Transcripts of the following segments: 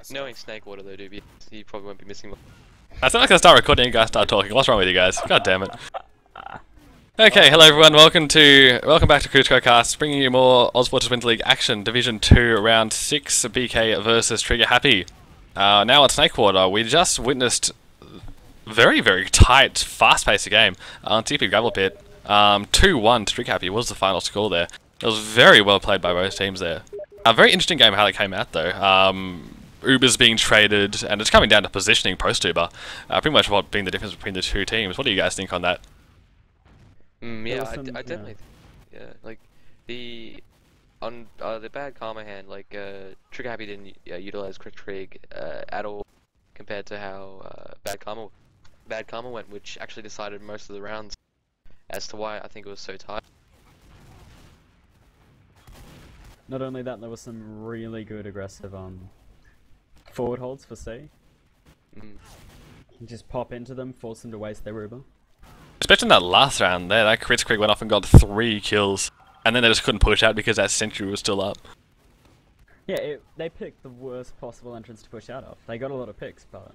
Knowing snakewater though, dude, he probably won't be missing much. I sound like I start recording and you guys start talking. What's wrong with you guys? God damn it. Okay, hello everyone, welcome back to Critical Cast, bringing you more OWL8 Winter League action, Division 2, Round 6, BK versus Trigger Happy. Now at Snakewater, we just witnessed very tight, fast-paced game on TP Gravel Pit. 2-1 to Trigger Happy was the final score there. It was very well played by both teams there. A very interesting game how it came out though. Uber's being traded, and it's coming down to positioning post-Uber. Pretty much what being the difference between the two teams. What do you guys think on that? Yeah, I definitely, like the bad karma hand, like Trigger Happy didn't utilize quick trig at all compared to how bad karma went, which actually decided most of the rounds as to why I think it was so tight. Not only that, there was some really good aggressive forward holds for C. Just pop into them, force them to waste their Uber. Especially in that last round there, that Crits Krieg went off and got 3 kills. And then they just couldn't push out because that sentry was still up. Yeah, they picked the worst possible entrance to push out of. They got a lot of picks, but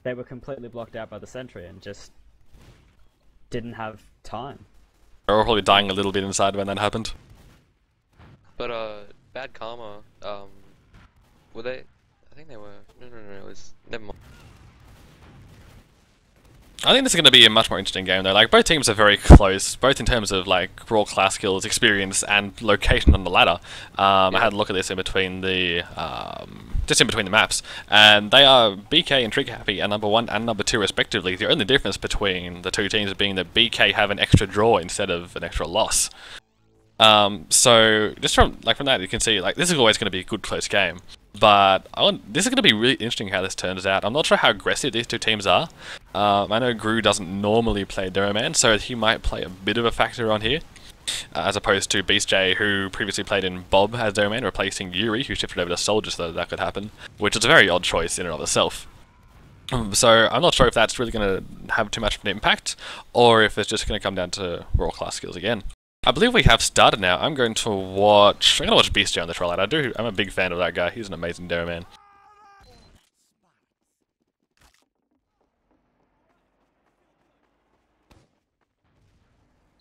they were completely blocked out by the sentry and just didn't have time. They were probably dying a little bit inside when that happened. But bad karma, were they? I think they were. No, it was never mind. I think this is going to be a much more interesting game though. Like, both teams are very close, both in terms of like raw class skills, experience, and location on the ladder. I had a look at this in between the just in between the maps, and they are BK and Trigger Happy are number 1 and number 2 respectively. The only difference between the two teams being that BK have an extra draw instead of an extra loss. So just from that you can see like this is always going to be a good close game. But this is going to be really interesting how this turns out. I'm not sure how aggressive these two teams are. I know Gru doesn't normally play Durman, so he might play a bit of a factor on here. As opposed to Beast J, who previously played in Bob as Durman, replacing Yuri, who shifted over to Soldier so that could happen. Which is a very odd choice in and of itself. So I'm not sure if that's really going to have too much of an impact, or if it's just going to come down to raw class skills again. I believe we have started now. I'm going to watch Beast J on the trial out. I'm a big fan of that guy. He's an amazing demo man.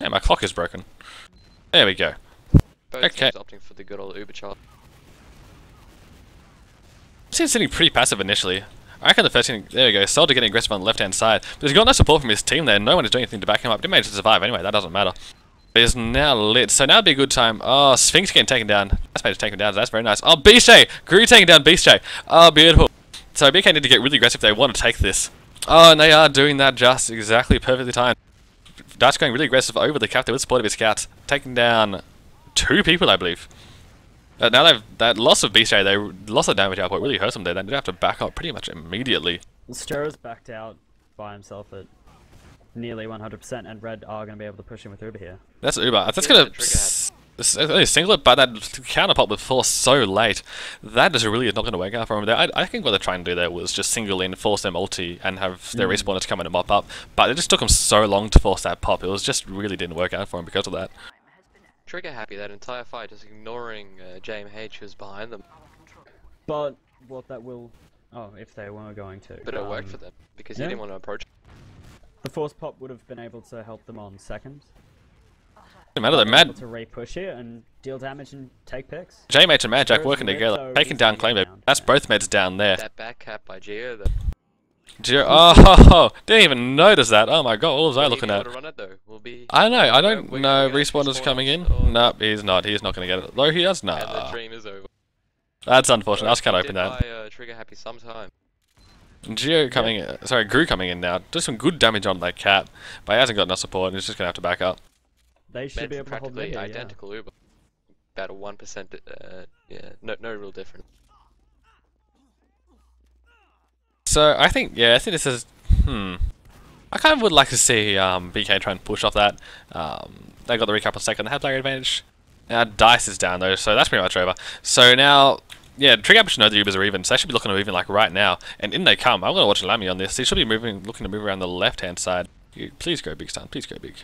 Yeah, my clock is broken. There we go. Both teams opting for the good old Uber charge. Seems sitting pretty passive initially. I reckon the first thing, there we go, Soldier getting aggressive on the left hand side. But he's got no support from his team there. No one is doing anything to back him up. He managed to survive anyway, that doesn't matter. Is now lit, so now would be a good time. Oh, Sphinx getting taken down. That's made to take him down, so that's very nice. Oh, Beast J! Gru taking down Beast J. Oh, beautiful. So BK need to get really aggressive if they want to take this. Oh, and they are doing that just exactly perfectly timed. Dutch going really aggressive over the captain with support of his scouts, taking down 2 people, I believe. Now that loss of Beast J, they lost the damage output, really hurts them there. They do have to back up pretty much immediately. Stirrer's backed out by himself at nearly 100%, and Red are going to be able to push him with Uber here. That's Uber. That's going to single it, but that counterpop was forced so late. That is really not going to work out for him there. I think what they're trying to do there was just single in, force their multi, and have their respawners come in and mop up. But it just took them so long to force that pop. It was just really didn't work out for him because of that. Trigger Happy that entire fight, just ignoring JMH who's behind them. But what that will... Oh, if they were going to. But it worked for them, because he didn't want to approach. The force pop would have been able to help them on second. Doesn't matter, they're mad. To re-push here and deal damage and take picks. JMH and Mad Jack working together, taking down Claim. That's both meds down there. That back cap by Geo though. Geo, oh, didn't even notice that. Oh my god, what was I looking at? I know, I don't know. Respawner's coming in. Nope, he's not. He's not going to get it. Though he does, no. And the dream is over. That's unfortunate. I just can't open that. Trigger Happy sometime. Geo coming in, sorry, Gru coming in now. Does some good damage on that cat, but he hasn't got enough support and he's just going to have to back up. They should be able to hold practically identical Uber. About a 1%, yeah, no real difference. So I think this is, I kind of would like to see BK try and push off that. They got the recap on second, they had player advantage. Now Dice is down though, so that's pretty much over. So now, yeah, Trigger Happy should know the Ubers are even, so they should be looking to even like right now. And in they come. I'm going to watch Lamy on this. He should be looking to move around the left hand side. Please go big, son. Please go big.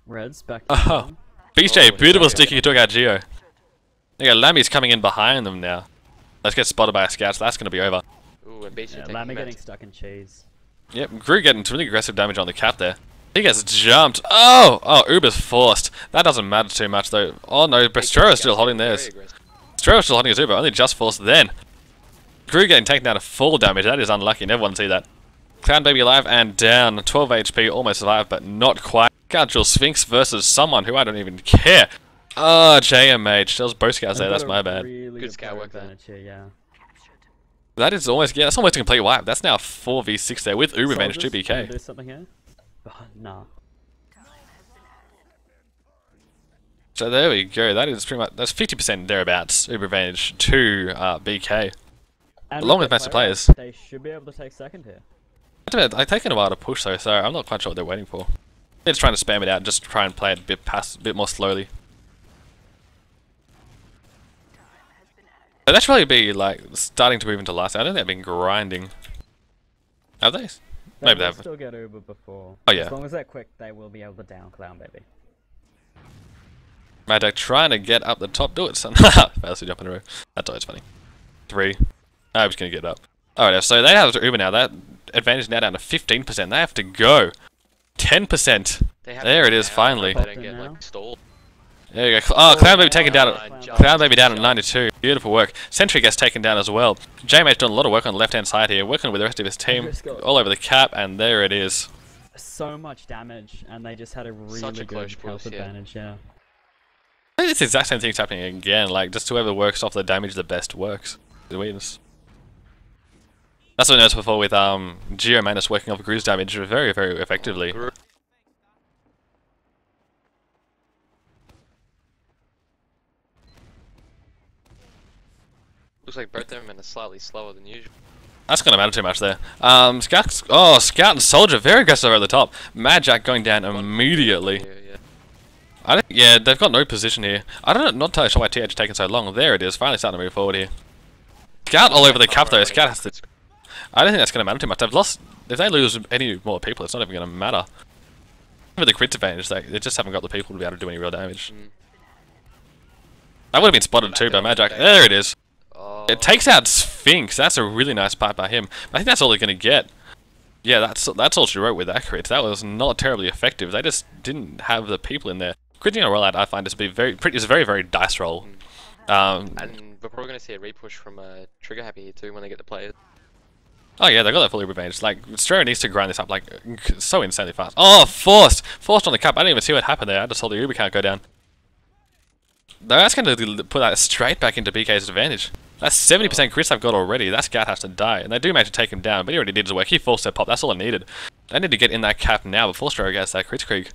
Red's back. Beast J, beautiful sticky, he took out Geo. There you go, Lammy's coming in behind them now. Let's get spotted by a scout, so that's going to be over. Ooh, and basically taking Lammy him out. getting stuck in cheese. Yep, Gru getting really aggressive damage on the cap there. He gets jumped. Oh! Oh, Uber's forced. That doesn't matter too much though. Oh no, but Stroh's still holding theirs. Stroh's still holding his Uber, only just forced then. Gru getting taken down to full damage. That is unlucky. Never want to see that. Clown Baby alive and down. 12 HP, almost survived, but not quite. Scout Sphinx versus someone who I don't even care. Oh, JMH. There was both scouts there. That's my bad. Really Good scout work there. here, yeah. That is almost, yeah, that's almost a complete wipe. That's now 4v6 there with Uber advantage 2 Soldiers, BK. do something here? Nah. So there we go. That is pretty much, that's 50% thereabouts. Uber advantage 2 BK. And Along with with massive player, players. They should be able to take second here. It's taken a while to push though, so I'm not quite sure what they're waiting for. They're just trying to spam it out and just try and play it a bit more slowly. But that should really be like starting to move into last. I don't think they've been grinding. Have they? Maybe they will have. still get Uber before. Oh yeah. As long as they're quick, they will be able to down Clown Baby. Magic trying to get up the top. Do it, son. Fails to jump in a row. That's always funny. 3. I'm just gonna get up. Alright, so they have Uber now. That advantage now down to 15%. They have to go. 10%. There it is, finally. They don't get like stalled. There you go. Oh, Clown Baby taken down Clown at Clown Baby down at 92. Beautiful work. Sentry gets taken down as well. JMH doing a lot of work on the left hand side here, working with the rest of his team all over the cap, and there it is. So much damage, and they just had a really Such a good close health push, yeah. advantage. Yeah. I think it's the exact same thing's happening again. Like just whoever works off the damage the best works. The wins. That's what I noticed before with Geo Manus working off Gru's damage very, very effectively. Looks like both of them are slightly slower than usual. That's gonna matter too much there. Scout and Soldier very aggressive over the top. Mad Jack going down immediately. Yeah. They've got no position here. I don't know, not entirely sure why TH is taking so long. There it is, finally starting to move forward here. Scout all over the cap though. Scout has to. I don't think that's gonna matter too much. They've lost. If they lose any more people, it's not even gonna matter. With the crit advantage, they just haven't got the people to be able to do any real damage. That would have been spotted too by Mad Jack. There it is. Oh. It takes out Sphinx. That's a really nice part by him. I think that's all they're gonna get. Yeah, that's all she wrote with that crit. That was not terribly effective. They just didn't have the people in there. Critting a rollout, I find, is a very, very dice roll. And we're probably going to see a repush from Trigger Happy here too when they get the players. Oh yeah, they got that fully revenged. Like, Strera needs to grind this up like so insanely fast. Oh, forced on the cap. I didn't even see what happened there. I just saw the Uber count go down. That's going to put that straight back into BK's advantage. That's 70% crits they've got already. That scout has to die, and they do manage to take him down. But he already did his work. He forced their pop. That's all I needed. They need to get in that cap now before Strera gets that crit creek.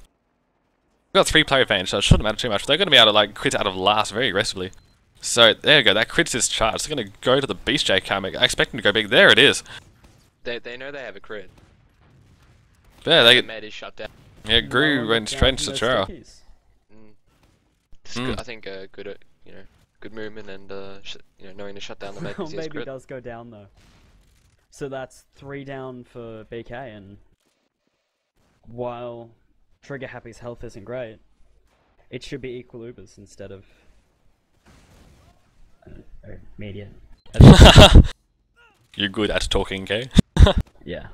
We've got 3-player advantage, so it shouldn't matter too much. They're going to be able to like crit out of last very aggressively. So there you go. That crits is charged. They're going to go to the Beast J cam. I expect him to go big. There it is. They know they have a crit. Yeah, they Med is shut down. Yeah, Gru went straight into Strera. I think good, good movement and knowing to shut down the med. Maybe does go down though. So that's 3 down for BK, and while Trigger Happy's health isn't great, it should be equal Ubers instead of median. You're good at talking, Kay? Yeah.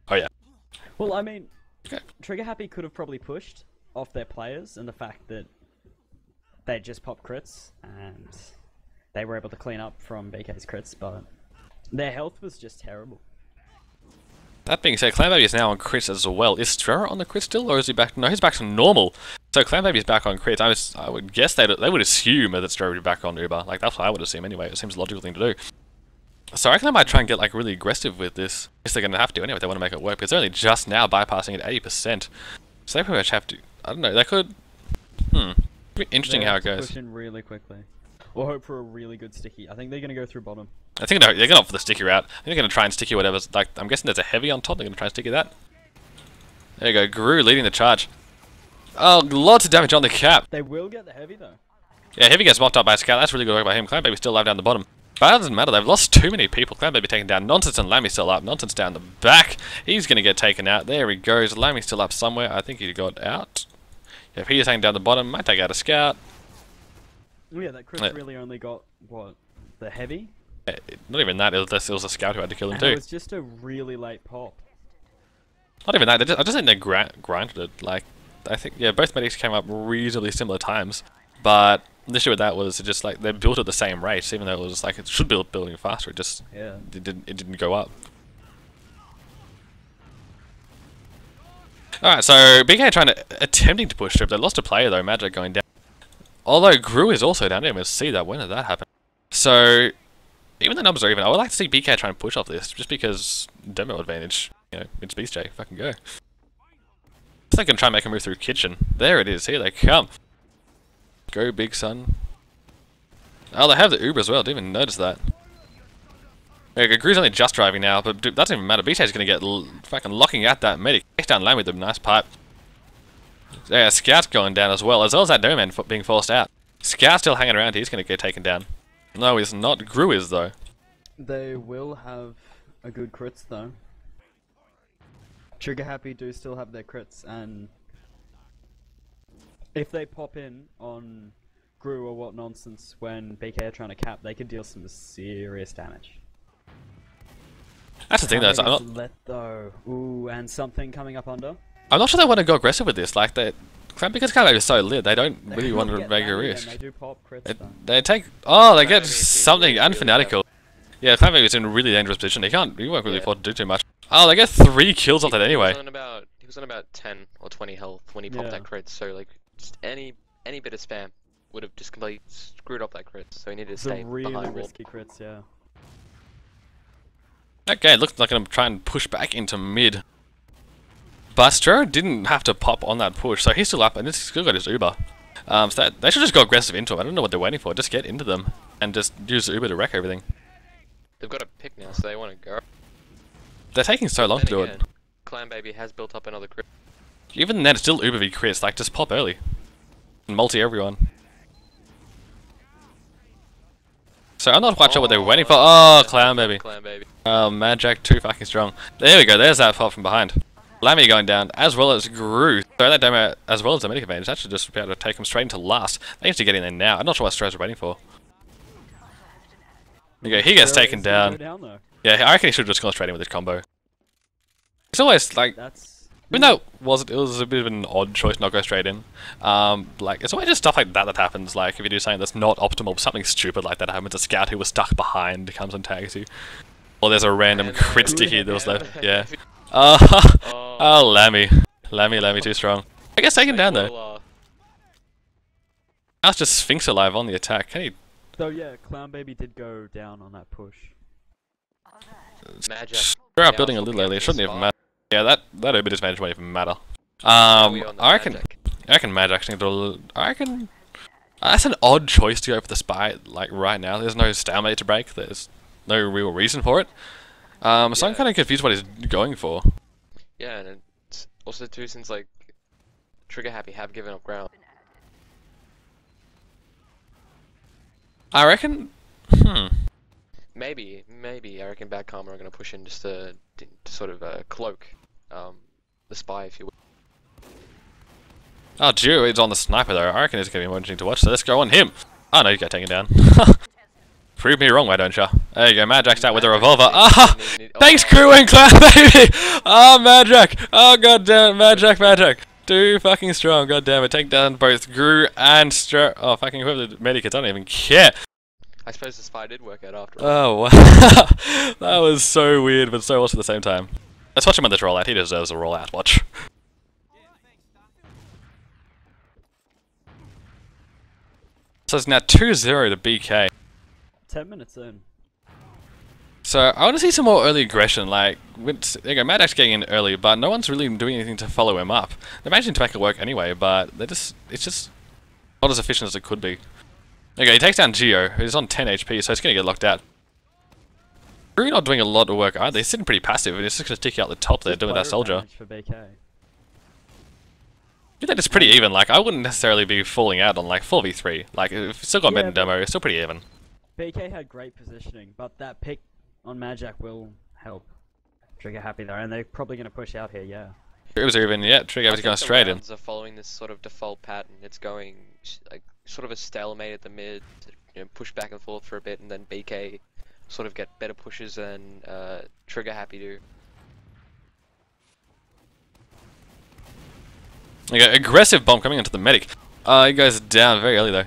Oh yeah. Well, I mean, Okay. Trigger Happy could have probably pushed off their players and the fact that they just popped crits and they were able to clean up from BK's crits, but their health was just terrible. That being said, Clan Baby is now on crits as well. Is Strera on the crit still, or is he back? No, he's back to normal. So Clan Baby is back on crits. I would guess they would assume that Strera would be back on Uber. Like, that's what I would assume anyway. It seems a logical thing to do. So I reckon they might try and get like really aggressive with this. I guess they're going to have to anyway if they want to make it work, because they're only just now bypassing at 80%. So they pretty much have to. I don't know, they could. Be interesting how it goes. Push in really quickly. Or hope for a really good sticky. I think they're going to go through bottom. I think they're going for the sticky route. I think they're going to try and sticky whatever's. Like, I'm guessing there's a heavy on top. They're going to try and sticky that. There you go, Gru leading the charge. Oh, lots of damage on the cap. They will get the heavy though. Yeah, heavy gets mopped up by a scout. That's really good work by him. Clan Baby still alive down the bottom. But that doesn't matter. They've lost too many people. Clan Baby taken down. Nonsense and Lammy's still up. Nonsense down the back. He's going to get taken out. There he goes. Lammy's still up somewhere. I think he got out. Yep, he's hanging down the bottom. Might take out a scout. Oh yeah, that Chris really only got, what, the heavy? Not even that, it was a scout who had to kill him And too. it was just a really late pop. Not even that, I just think they grinded it. Like, I think, yeah, both medics came up reasonably similar times. But the issue with that was it just like, they built at the same rate, even though it was like, it should be building faster, it just, it didn't go up. Alright, so BK attempting to push through. They lost a player though, Magic going down. Although Gru is also down, I didn't even see that. When did that happen? So, even the numbers are even. I would like to see BK try and push off this, just because demo advantage. You know, it's Beast J. Fucking go. I think I can try and make a move through kitchen. There it is. Here they come. Go, big son. Oh, they have the Uber as well. Didn't even notice that. Okay, Gru's only just driving now, but that doesn't even matter. BJ's gonna get fucking locking at that medic. Takes down Lamb with a nice pipe. Yeah, Scout's going down as well as that Doman being forced out. Scout's still hanging around. He's gonna get taken down. No, he's not. Gru is though. They will have a good crits though. Trigger Happy do still have their crits, and if they pop in on Gru or what nonsense when BK are trying to cap, they could deal some serious damage. That's the thing though, so Ooh, and something coming up under. I'm not sure they want to go aggressive with this, like because Clanbaby is so lit, they don't really want to make a risk. They do pop crits they take, they get something unfanatical. Yeah, Clanbaby is in a really dangerous position, he won't really afford to do too much. Oh, they get 3 kills off that anyway. He was on about 10 or 20 health when he popped that crit, so like, just any bit of spam would have just completely screwed up that crit, so he needed to stay really behind risky crits, yeah. Okay, it looks like I'm trying to push back into mid. But Stro didn't have to pop on that push, so he's still up and he's still got his Uber. So they should just go aggressive into him. I don't know what they're waiting for. Just get into them and just use Uber to wreck everything. They've got a pick now, so they want to go. They're taking so long to do it. Clanbaby has built up another crit. Even then, it's still Uber v Chris. Like, just pop early. And multi everyone. So I'm not quite sure what they were waiting for. Oh, Clanbaby. Oh, Mad Jack too fucking strong. There we go. There's that pop from behind. Lammy going down, as well as Gru. So that demo, as well as the medic advantage, that should just be able to take him straight into last. They need to get in there now. I'm not sure what Stroh's waiting for. Okay, he gets taken down. Yeah, I reckon he should have just gone straight in with his combo. It's always like, even though it was a bit of an odd choice not go straight in. Like, it's always just stuff like that happens. Like, if you do something that's not optimal, something stupid like that happens. A scout who was stuck behind comes and tags you. Or there's a random crit sticky that was left. Yeah. Oh, Lammy. Lammy too strong. I guess taken down though. That's just Sphinx alive on the attack. Can he? So yeah, Clanbaby did go down on that push. We're up building a little early. It shouldn't even matter. Yeah, that Uber disadvantage won't even matter. I reckon Magic's gonna do a little. I reckon that's an odd choice to go for the spy. Like right now, there's no stalemate to break. There's no real reason for it. So I'm kind of confused what he's going for. Yeah, and it's also too since like Trigger Happy have given up ground. I reckon. Maybe I reckon Bad Karma are gonna push in just to sort of cloak the spy, if you will. Oh, Drew is on the sniper though. I reckon it's gonna be more interesting to watch. So let's go on him. Oh no, you got taken down. Prove me wrong, why don't ya? There you go, Mad Jack's out with a revolver. Ah! Thanks, crew and clan, baby! Ah, Mad Jack! Oh, goddamn, Mad Jack. Too fucking strong, goddamn it. Take down both Gru and oh, fucking whoever the medic is, I don't even care. I suppose the spy did work out after all. Oh, wow. That was so weird, but so awesome at the same time. Let's watch him on this rollout. He deserves a rollout. Watch. So it's now 2-0 to BK. 10 minutes in. So I want to see some more early aggression. Like, there you go, Mad Axe getting in early, but no one's really doing anything to follow him up. They're managing to make it work anyway, but it's just not as efficient as it could be. Okay, he takes down Geo, who's on 10 HP, so he's going to get locked out. Really not doing a lot of work either. He's sitting pretty passive, and he's just going to stick out the top there doing that soldier. For BK. I think that is pretty even. Like, I wouldn't necessarily be falling out on like 4v3. Like, if it's still got mid and demo, it's still pretty even. BK had great positioning, but that pick on Magic will help Trigger Happy there, and they're probably going to push out here, yeah. Triggers are even, yeah, Trigger Happy's going straight in. Are following this sort of default pattern. It's going like sort of a stalemate at the mid, you know, push back and forth for a bit, and then BK sort of get better pushes than Trigger Happy do. Okay, aggressive bomb coming into the medic. He goes down very early though.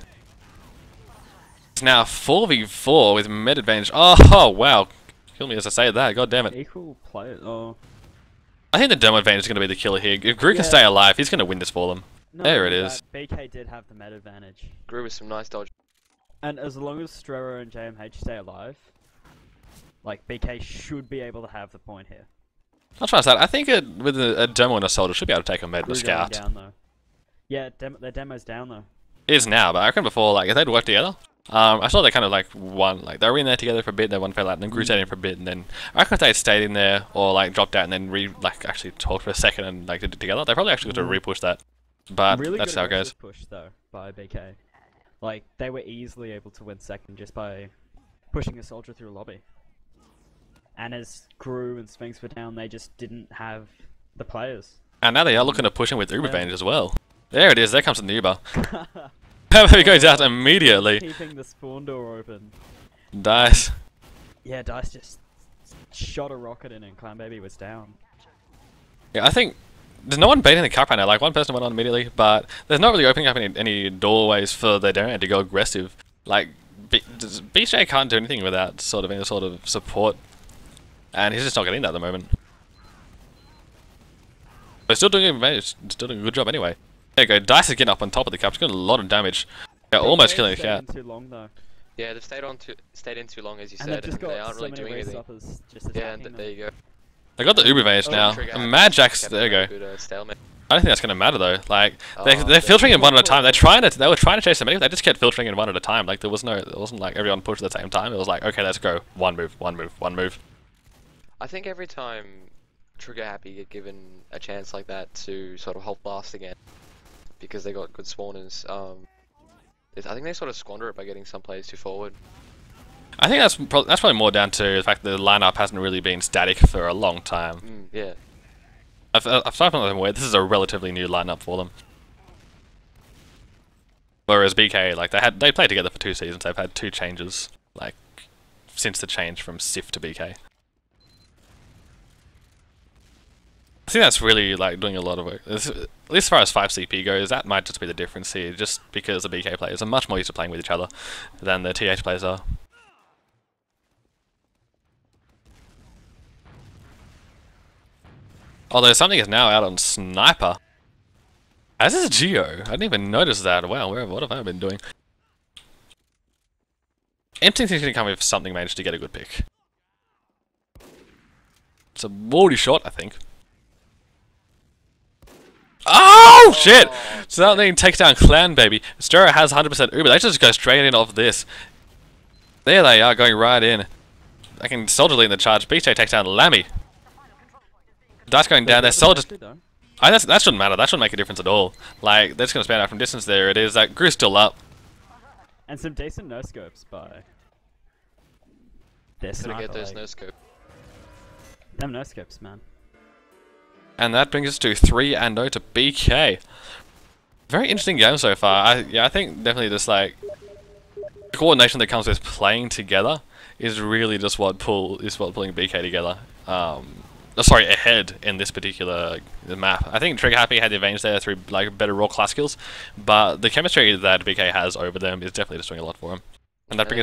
It's now 4v4 with med advantage. Oh wow. Kill me as I say that, god damn it. Equal players. Oh. I think the demo advantage is going to be the killer here. If Gru can stay alive, he's going to win this for them. No, there it is. BK did have the med advantage. Gru with some nice dodge. And as long as Strero and JMH stay alive, like BK should be able to have the point here. I'll try that. I think with a demo and a soldier should be able to take a med and a scout. Down, though. Yeah, their demo's down though. It is now, but I reckon before, like, if they'd worked together, I saw they kind of like won, like they were in there together for a bit, then one fell out, and then Gru stayed in for a bit, and then I reckon if they'd stayed in there or like dropped out and then actually talked for a second and like did it together, they probably actually got to re-push that. But really that's how it goes. Push though by BK, like they were easily able to win second just by pushing a soldier through a lobby. And as Gru and Sphinx were down, they just didn't have the players. And now they are looking to push him with Uber advantage as well. There it is. There comes the Uber. He goes out immediately. Keeping the spawn door open. Dice. Yeah, Dice just shot a rocket in and Clown Baby was down. Yeah, I think there's no one baiting the cup right now. Like one person went on immediately, but there's not really opening up any doorways for their Darien to go aggressive. Like BJ can't do anything without sort of any sort of support, and he's just not getting that at the moment. But still doing a good job anyway. There you go. Dice is getting up on top of the cup. He's got a lot of damage. Yeah, almost killing the cat. Too long though. Yeah, they've stayed in too long, as you and said, just and they aren't really doing anything. Yeah, and there you go. They got the Uber advantage now. Mad Jack's there you go. Good, stalemate. I don't think that's gonna matter though. Like they're filtering in one at a time. They were trying to chase the medic. They just kept filtering in one at a time. Like it wasn't like everyone pushed at the same time. It was like, okay, let's go. One move, one move, one move. I think every time Trigger Happy get given a chance like that to sort of hold fast again, because they got good spawners, I think they sort of squander it by getting some players too forward. I think that's probably more down to the fact that the lineup hasn't really been static for a long time. Yeah. I've started them aware this is a relatively new lineup for them. Whereas BK, like they played together for 2 seasons. They've had 2 changes, like since the change from Sif to BK. I think that's really like doing a lot of work. At least as far as 5 CP goes, that might just be the difference here, just because the BK players are much more used to playing with each other than the TH players are. Although something is now out on Sniper. As is Geo. I didn't even notice that. Wow, what have I been doing? Empty thing's gonna come with something managed to get a good pick. It's a body shot, I think. Oh shit! Something takes down Clan Baby. Stero has 100% Uber. They just go straight in off this. There they are, going right in. I can soldier lead in the charge. BJ takes down Lammy. Dice going down. Their soldiers. That shouldn't matter. That shouldn't make a difference at all. Like they're just gonna span out from distance. There it is. That Gru's still up. And some decent no scopes by. Their sniper. Gotta get those no scope. Them no scopes, man. And that brings us to 3-0 to BK. Very interesting game so far. I think definitely just like the coordination that comes with playing together is really just what pulling BK together. Sorry, ahead in this particular map. I think Trigger Happy had the advantage there through like better raw class skills, but the chemistry that BK has over them is definitely just doing a lot for him. And that brings us